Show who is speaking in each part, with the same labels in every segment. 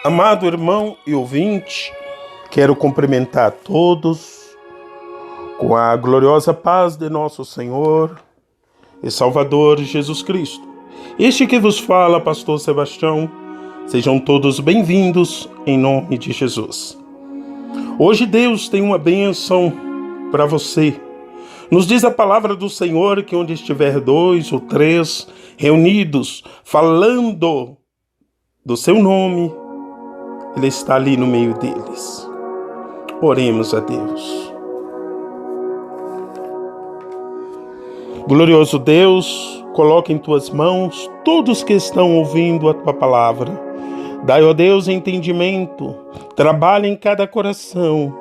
Speaker 1: Amado irmão e ouvinte, quero cumprimentar a todos com a gloriosa paz de nosso Senhor e Salvador Jesus Cristo. Este que vos fala, Pastor Sebastião, sejam todos bem-vindos em nome de Jesus. Hoje Deus tem uma bênção para você. Nos diz a palavra do Senhor que onde estiver 2 ou 3 reunidos, falando do seu nome, Ele está ali no meio deles. Oremos a Deus. Glorioso Deus, coloca em tuas mãos todos que estão ouvindo a tua palavra. Dai, ó Deus, entendimento, trabalha em cada coração.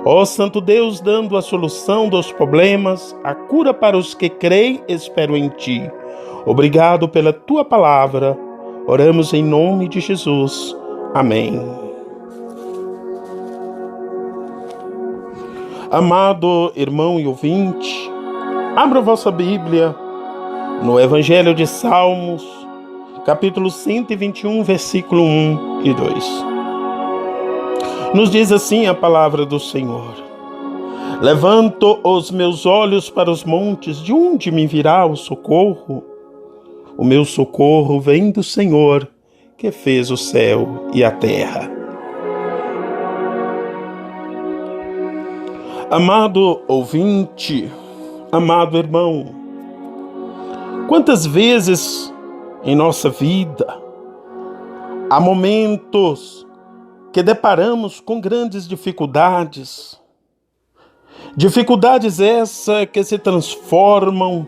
Speaker 1: Ó Santo Deus, dando a solução dos problemas, a cura para os que creem, espero em ti. Obrigado pela tua palavra. Oramos em nome de Jesus. Amém. Amado irmão e ouvinte, abra vossa Bíblia no Evangelho de Salmos, capítulo 121, versículo 1 e 2. Nos diz assim a palavra do Senhor: Levanto os meus olhos para os montes, de onde me virá o socorro? O meu socorro vem do Senhor, que fez o céu e a terra. Amado ouvinte, amado irmão, quantas vezes em nossa vida há momentos que deparamos com grandes dificuldades, dificuldades essas que se transformam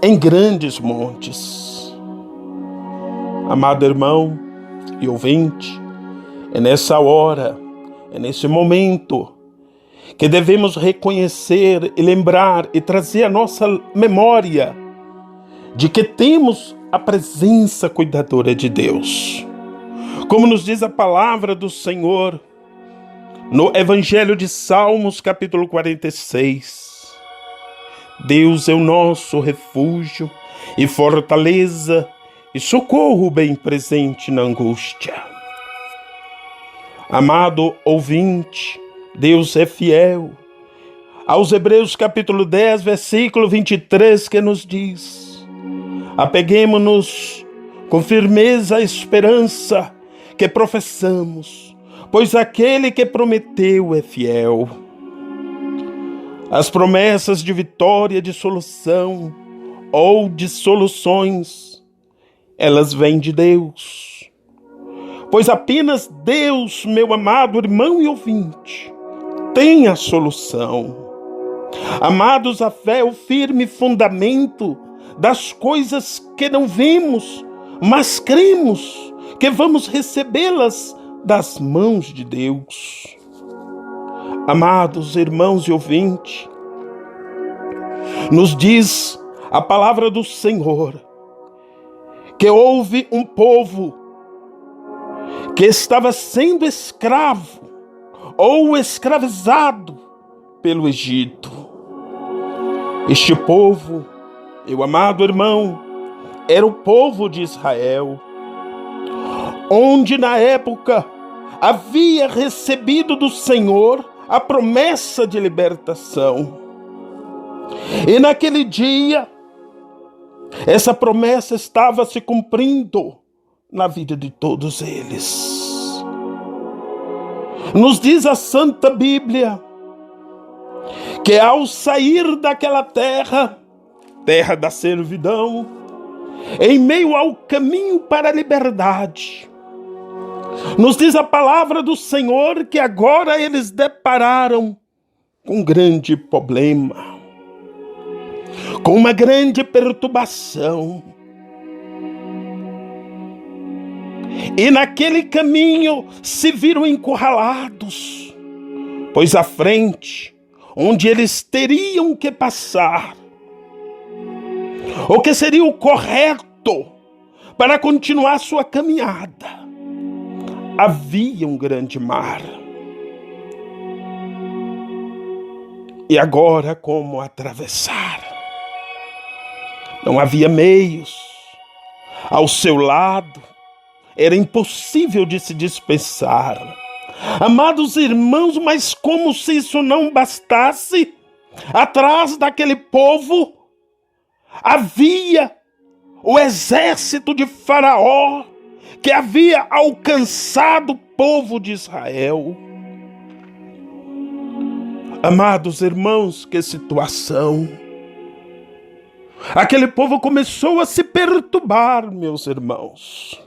Speaker 1: em grandes montes. Amado irmão e ouvinte, é nessa hora, é nesse momento que devemos reconhecer e lembrar e trazer a nossa memória de que temos a presença cuidadora de Deus. Como nos diz a palavra do Senhor no Evangelho de Salmos, capítulo 46. Deus é o nosso refúgio e fortaleza e socorro bem presente na angústia. Amado ouvinte, Deus é fiel. Aos Hebreus capítulo 10, versículo 23, que nos diz: Apeguemo-nos com firmeza à esperança que professamos, pois aquele que prometeu é fiel. As promessas de vitória, de solução ou de soluções, elas vêm de Deus, pois apenas Deus, meu amado irmão e ouvinte, tem a solução. Amados, a fé é o firme fundamento das coisas que não vemos, mas cremos que vamos recebê-las das mãos de Deus. Amados irmãos e ouvintes, nos diz a palavra do Senhor que houve um povo que estava sendo escravo ou escravizado pelo Egito. Este povo, meu amado irmão, era o povo de Israel, onde na época havia recebido do Senhor a promessa de libertação. E naquele dia, essa promessa estava se cumprindo na vida de todos eles. Nos diz a Santa Bíblia que ao sair daquela terra, terra da servidão, em meio ao caminho para a liberdade, nos diz a palavra do Senhor que agora eles depararam com um grande problema, com uma grande perturbação. E naquele caminho se viram encurralados, pois à frente, onde eles teriam que passar, o que seria o correto para continuar sua caminhada, havia um grande mar. E agora como atravessar? Não havia meios. Ao seu lado era impossível de se dispensar. Amados irmãos, mas como se isso não bastasse, atrás daquele povo havia o exército de Faraó, que havia alcançado o povo de Israel. Amados irmãos, que situação! Aquele povo começou a se perturbar, meus irmãos.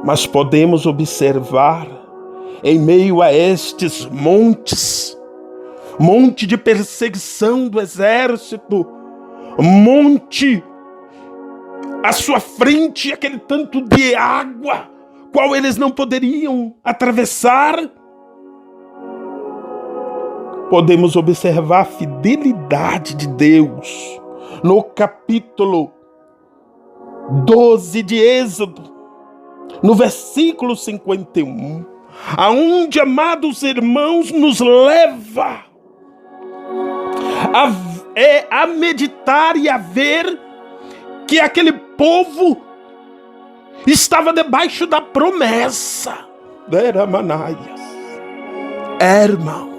Speaker 1: Mas podemos observar, em meio a estes montes, monte de perseguição do exército, monte à sua frente, aquele tanto de água, qual eles não poderiam atravessar. Podemos observar a fidelidade de Deus no capítulo 12 de Êxodo, no versículo 51, aonde, amados irmãos, nos leva a meditar e a ver que aquele povo estava debaixo da promessa. Irmãos,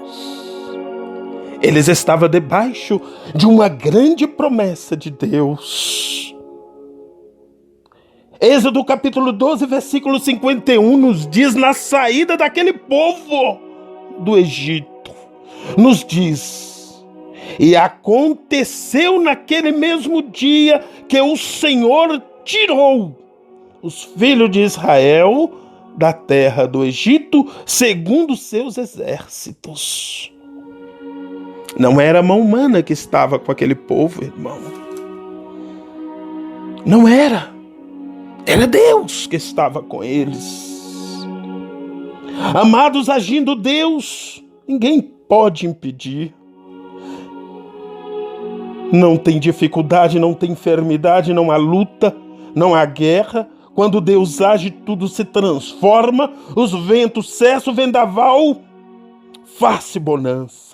Speaker 1: eles estavam debaixo de uma grande promessa de Deus. Êxodo capítulo 12, versículo 51 nos diz, na saída daquele povo do Egito, nos diz: e aconteceu naquele mesmo dia que o Senhor tirou os filhos de Israel da terra do Egito, segundo seus exércitos. Não era a mão humana que estava com aquele povo, irmão. Não era. Era Deus que estava com eles. Amados, agindo Deus, ninguém pode impedir. Não tem dificuldade, não tem enfermidade, não há luta, não há guerra. Quando Deus age, tudo se transforma. Os ventos cessam, o vendaval faz bonança.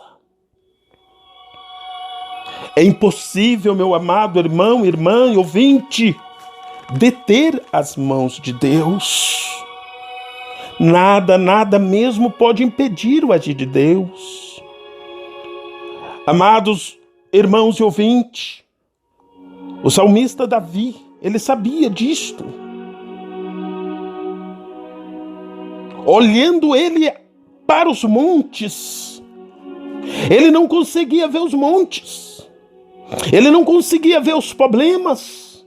Speaker 1: É impossível, meu amado irmão, irmã e ouvinte, deter as mãos de Deus. Nada, nada mesmo pode impedir o agir de Deus. Amados irmãos e ouvintes, o salmista Davi, ele sabia disto. Olhando ele para os montes, ele não conseguia ver os montes, ele não conseguia ver os problemas,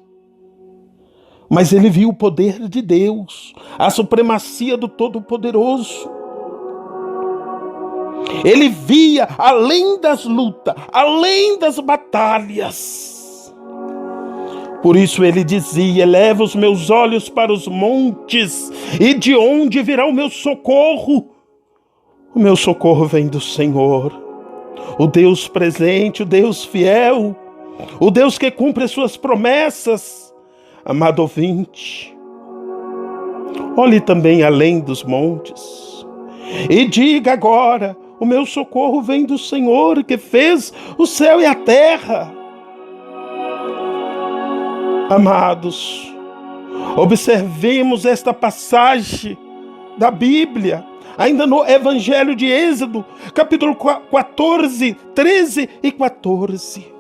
Speaker 1: mas ele viu o poder de Deus, a supremacia do Todo-Poderoso. Ele via além das lutas, além das batalhas. Por isso ele dizia: eleva os meus olhos para os montes, e de onde virá o meu socorro? O meu socorro vem do Senhor, o Deus presente, o Deus fiel, o Deus que cumpre as suas promessas. Amado ouvinte, olhe também além dos montes e diga agora: o meu socorro vem do Senhor que fez o céu e a terra. Amados, observemos esta passagem da Bíblia, ainda no Evangelho de Êxodo, capítulo 14, 13 e 14.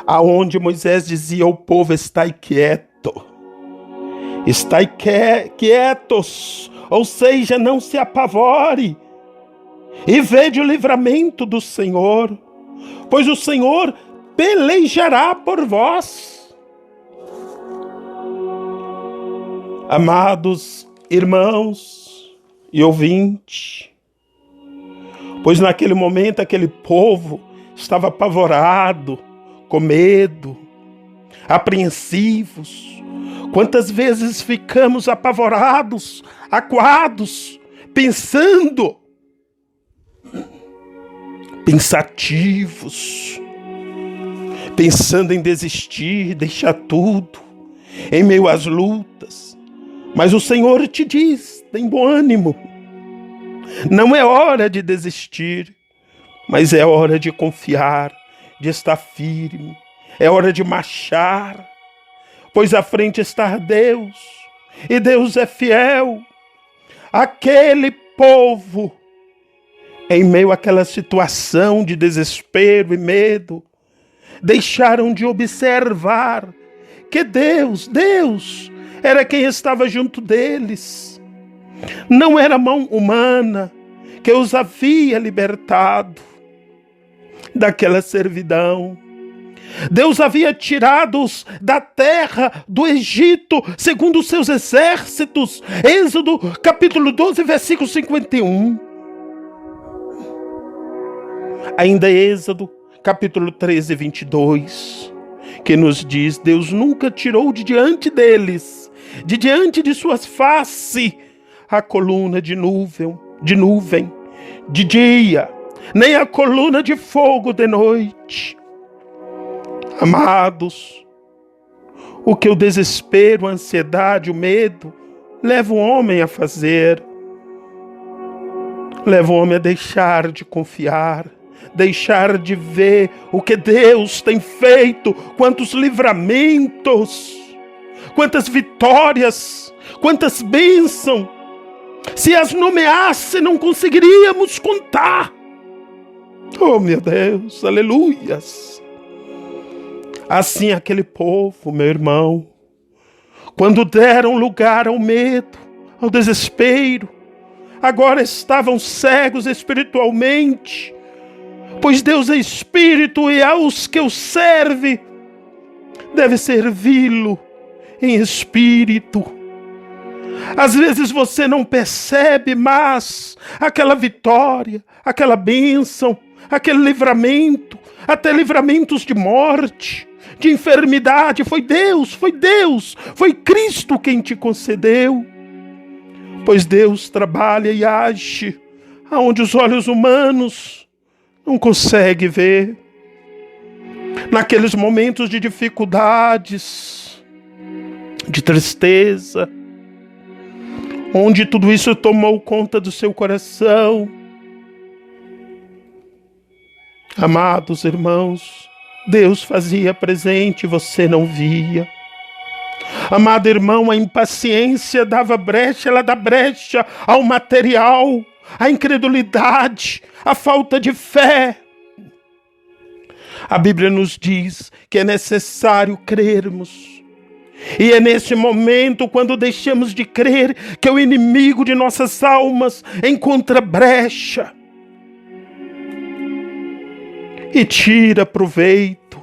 Speaker 1: Aonde Moisés dizia ao povo: estai quieto, estai quietos, ou seja, não se apavore, e vede o livramento do Senhor, pois o Senhor pelejará por vós. Amados irmãos e ouvintes, pois naquele momento aquele povo estava apavorado, com medo, apreensivos. Quantas vezes ficamos apavorados, acuados, pensativos, pensando em desistir, deixar tudo, em meio às lutas. Mas o Senhor te diz: tem bom ânimo. Não é hora de desistir, mas é hora de confiar, de estar firme. É hora de marchar, pois à frente está Deus, e Deus é fiel. Aquele povo, em meio àquela situação de desespero e medo, deixaram de observar que Deus era quem estava junto deles. Não era a mão humana que os havia libertado daquela servidão. Deus havia tirado-os da terra do Egito, segundo os seus exércitos. Êxodo capítulo 12, versículo 51. Ainda Êxodo capítulo 13, 22, que nos diz: Deus nunca tirou de diante deles, de diante de suas faces, a coluna de nuvem de dia, nem a coluna de fogo de noite. Amados, o que o desespero, a ansiedade, o medo leva o homem a fazer? Leva o homem a deixar de confiar, deixar de ver o que Deus tem feito, quantos livramentos, quantas vitórias, quantas bênçãos. Se as nomeasse, não conseguiríamos contar. Oh, meu Deus, aleluias. Assim aquele povo, meu irmão, quando deram lugar ao medo, ao desespero, agora estavam cegos espiritualmente, pois Deus é Espírito e aos que o serve deve servi-lo em espírito. Às vezes você não percebe, mas aquela vitória, aquela bênção, aquele livramento, até livramentos de morte, de enfermidade, foi Deus, foi Cristo quem te concedeu. Pois Deus trabalha e age aonde os olhos humanos não conseguem ver. Naqueles momentos de dificuldades, de tristeza, onde tudo isso tomou conta do seu coração. Amados irmãos, Deus fazia presente e você não via. Amado irmão, a impaciência dava brecha, ela dá brecha ao material, à incredulidade, à falta de fé. A Bíblia nos diz que é necessário crermos. E é nesse momento, quando deixamos de crer, que o inimigo de nossas almas encontra brecha e tira proveito.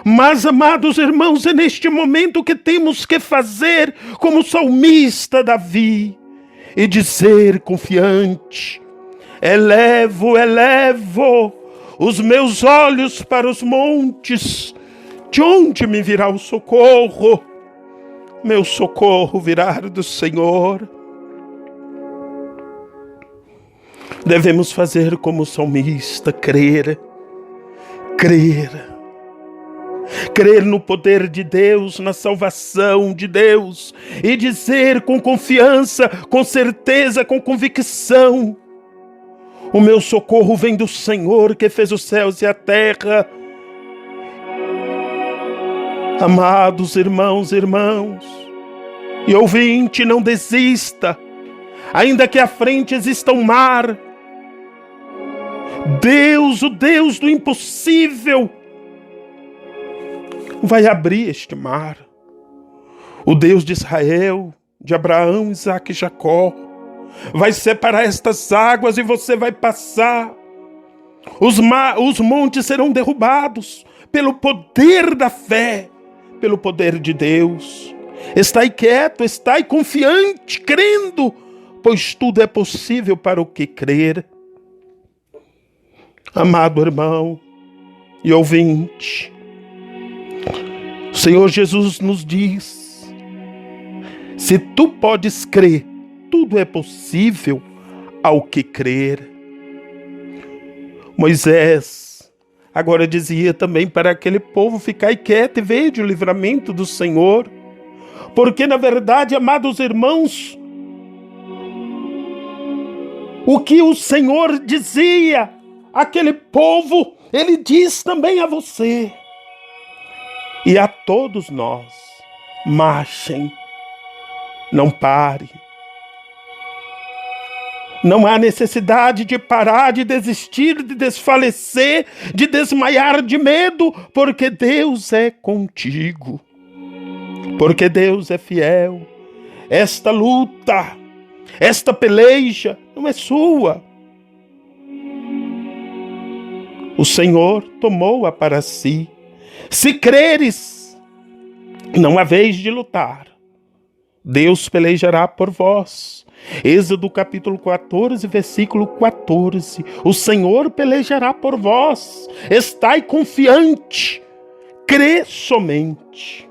Speaker 1: Mas, amados irmãos, é neste momento que temos que fazer como o salmista Davi e dizer confiante: elevo os meus olhos para os montes, de onde me virá o socorro? Meu socorro virá do Senhor. Devemos fazer como o salmista, crer no poder de Deus, na salvação de Deus, e dizer com confiança, com certeza, com convicção: o meu socorro vem do Senhor que fez os céus e a terra. Amados irmãos, e ouvinte, não desista, ainda que à frente exista um mar. Deus, o Deus do impossível, vai abrir este mar. O Deus de Israel, de Abraão, Isaque e Jacó, vai separar estas águas e você vai passar. Os montes serão derrubados pelo poder da fé, pelo poder de Deus. Estai quieto, estai confiante, crendo, pois tudo é possível para o que crer. Amado irmão e ouvinte, o Senhor Jesus nos diz: se tu podes crer, tudo é possível ao que crer. Moisés agora dizia também para aquele povo: ficai quieto e vede o livramento do Senhor. Porque na verdade, amados irmãos, o que o Senhor dizia àquele povo, Ele diz também a você. E a todos nós, marchem, não pare. Não há necessidade de parar, de desistir, de desfalecer, de desmaiar de medo, porque Deus é contigo. Porque Deus é fiel. Esta luta, esta peleja não é sua. O Senhor tomou-a para si. Se creres, não há vez de lutar. Deus pelejará por vós. Êxodo capítulo 14, versículo 14. O Senhor pelejará por vós. Estai confiante. Crê somente.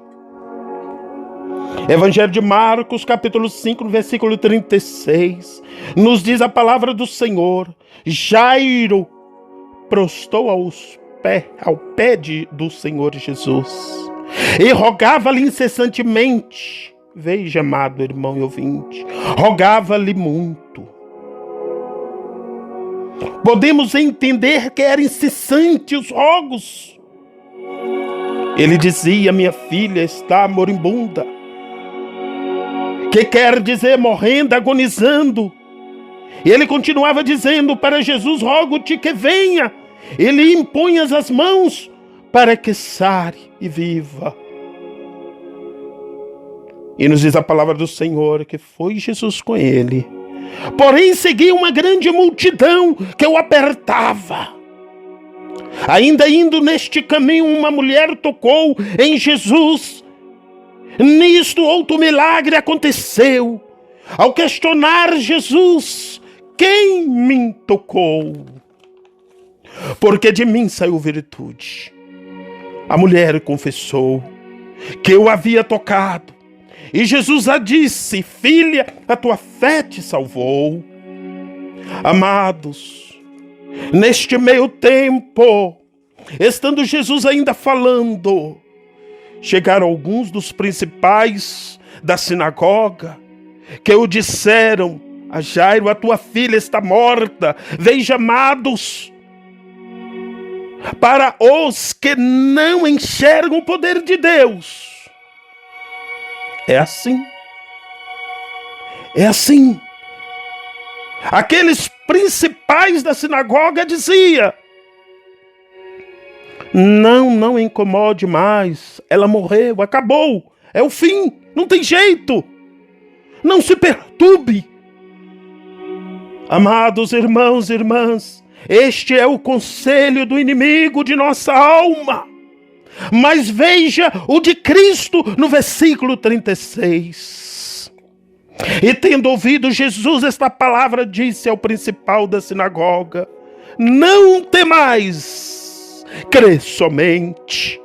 Speaker 1: Evangelho de Marcos, capítulo 5, versículo 36. Nos diz a palavra do Senhor. Jairo prostou ao pé do Senhor Jesus e rogava-lhe incessantemente. Veja, amado irmão e ouvinte, rogava-lhe muito. Podemos entender que eram incessantes os rogos. Ele dizia: minha filha está moribunda, que quer dizer morrendo, agonizando. E ele continuava dizendo para Jesus: rogo-te que venha. Ele impunha as mãos para que sare e viva. E nos diz a palavra do Senhor que foi Jesus com ele. Porém seguia uma grande multidão que o apertava. Ainda indo neste caminho, uma mulher tocou em Jesus. Nisto outro milagre aconteceu. Ao questionar Jesus: quem me tocou? Porque de mim saiu virtude. A mulher confessou que eu havia tocado. E Jesus a disse: filha, a tua fé te salvou. Amados, neste meio tempo, estando Jesus ainda falando, chegaram alguns dos principais da sinagoga, que o disseram a Jairo: a tua filha está morta. Veja, amados, para os que não enxergam o poder de Deus, é assim. É assim. Aqueles principais da sinagoga diziam: não incomode mais. Ela morreu, acabou. É o fim, não tem jeito. Não se perturbe. Amados irmãos e irmãs, este é o conselho do inimigo de nossa alma. Mas veja o de Cristo no versículo 36. E tendo ouvido Jesus esta palavra, disse ao principal da sinagoga: não temais, crê somente.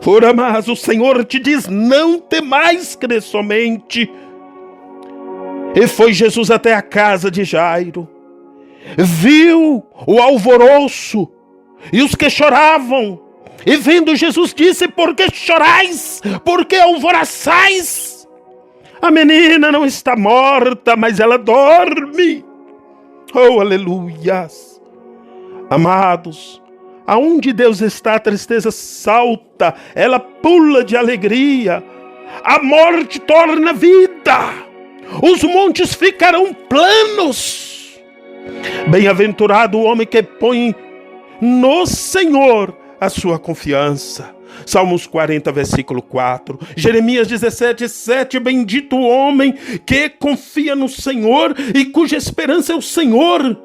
Speaker 1: Ora, mas o Senhor te diz: não temais, crê somente. E foi Jesus até a casa de Jairo. Viu o alvoroço e os que choravam. E vendo Jesus disse: por que chorais? Por que alvoroçais? A menina não está morta, mas ela dorme. Oh, aleluias. Amados, aonde Deus está, a tristeza salta, ela pula de alegria. A morte torna vida. Os montes ficarão planos. Bem-aventurado o homem que põe no Senhor a sua confiança. Salmos 40, versículo 4. Jeremias 17, 7. Bendito o homem que confia no Senhor e cuja esperança é o Senhor.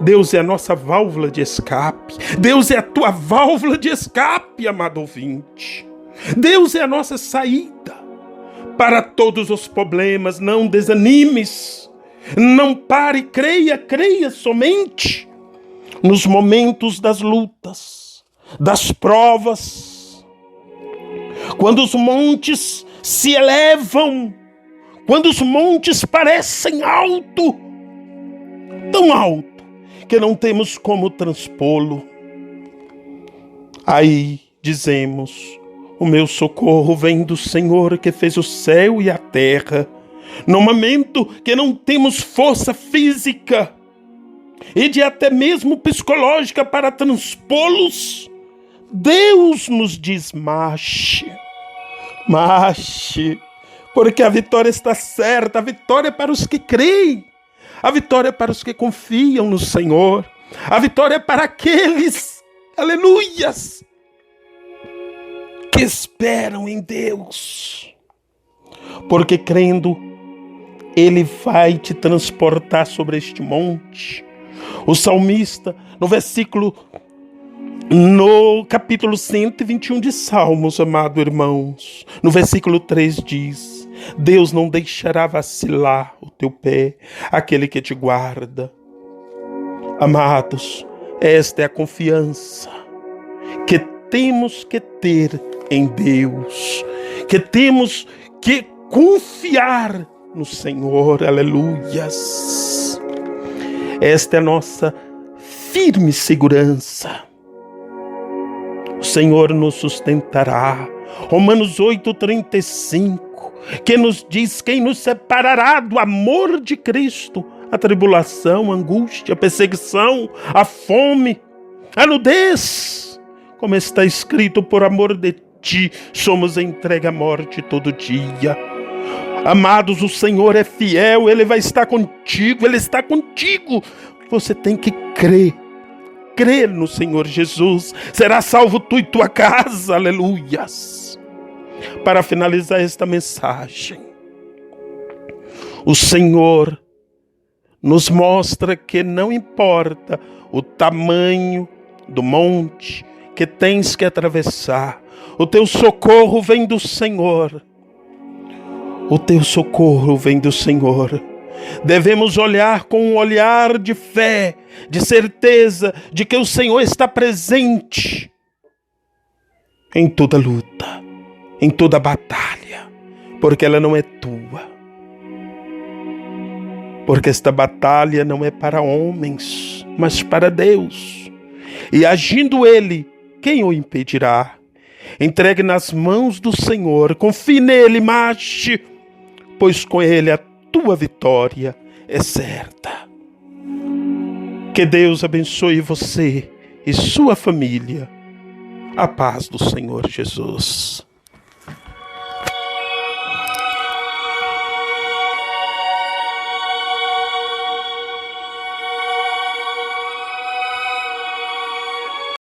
Speaker 1: Deus é a nossa válvula de escape. Deus é a tua válvula de escape, amado ouvinte. Deus é a nossa saída para todos os problemas. Não desanimes. Não pare, creia somente. Nos momentos das lutas, das provas, quando os montes se elevam, quando os montes parecem tão alto, que não temos como transpô-lo, aí dizemos: o meu socorro vem do Senhor que fez o céu e a terra. No momento que não temos força física e de até mesmo psicológica para transpô-los, Deus nos diz: marche, marche, porque a vitória está certa, a vitória é para os que creem, a vitória é para os que confiam no Senhor, a vitória é para aqueles, aleluias, que esperam em Deus, porque crendo, Ele vai te transportar sobre este monte. O salmista, no capítulo 121 de Salmos, amado irmãos, no versículo 3 diz: Deus não deixará vacilar o teu pé, aquele que te guarda. Amados, esta é a confiança que temos que ter em Deus, que temos que confiar no Senhor, aleluias. Esta é a nossa firme segurança. O Senhor nos sustentará. Romanos 8,35, que nos diz: quem nos separará do amor de Cristo? A tribulação, a angústia, a perseguição, a fome, a nudez. Como está escrito: por amor de ti somos entregue à morte todo dia. Amados, o Senhor é fiel, Ele vai estar contigo, Ele está contigo. Você tem que crer no Senhor Jesus. Será salvo tu e tua casa, aleluias. Para finalizar esta mensagem, o Senhor nos mostra que não importa o tamanho do monte que tens que atravessar, o teu socorro vem do Senhor. O teu socorro vem do Senhor. Devemos olhar com um olhar de fé, de certeza de que o Senhor está presente em toda luta, em toda batalha, porque ela não é tua. Porque esta batalha não é para homens, mas para Deus. E agindo Ele, quem o impedirá? Entregue nas mãos do Senhor, confie nele, marche, pois com Ele a tua vitória é certa. Que Deus abençoe você e sua família. A paz do Senhor Jesus.